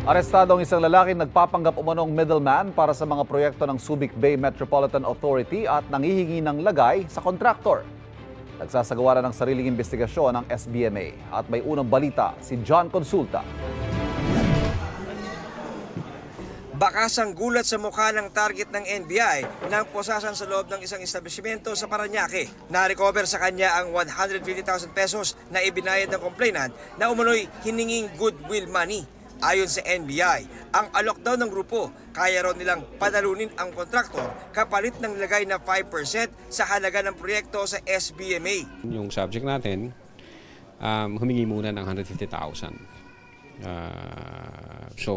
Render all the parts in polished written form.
Arestado ang isang lalaking nagpapanggap umanong middleman para sa mga proyekto ng Subic Bay Metropolitan Authority at nangihingi ng lagay sa kontraktor. Nagsasagawa na ng sariling investigasyon ng SBMA at may unang balita si John Consulta. Bakasang gulat sa mukha ng target ng NBI nang posasan sa loob ng isang establishmento sa Parañaque. Na-recover sa kanya ang 150,000 pesos na ibinayad ng complainant na umunoy hininging goodwill money. Ayon sa NBI, ang alok daw ng grupo, kaya raw nilang padalunin ang kontraktor kapalit ng lagay na 5% sa halaga ng proyekto sa SBMA. Yung subject natin, humingi muna ng 150,000. So,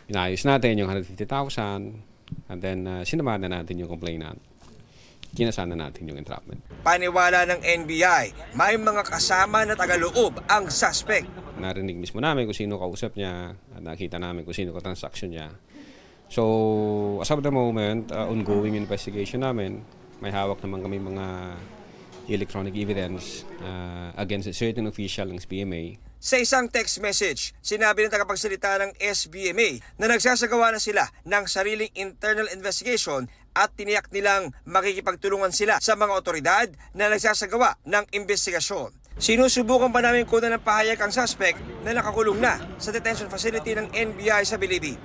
inayos natin yung 150,000 and then sinamahan na natin yung complainant. Kinasana natin yung entrapment. Paniwala ng NBI, may mga kasama na tagaloob ang suspect. Narinig mismo namin kung sino kausap niya at nakita namin kung sino ka-transaction niya. So, as of the moment, ongoing investigation namin, may hawak naman kami mga electronic evidence against a certain official ng SBMA. Sa isang text message, sinabi ng tagapagsalita ng SBMA na nagsasagawa na sila ng sariling internal investigation at tiniyak nilang makikipagtulungan sila sa mga otoridad na nagsasagawa ng investigasyon. Sinusubukan pa namin kunan ng pahayag ang suspect na nakakulong na sa detention facility ng NBI sa Bilibi.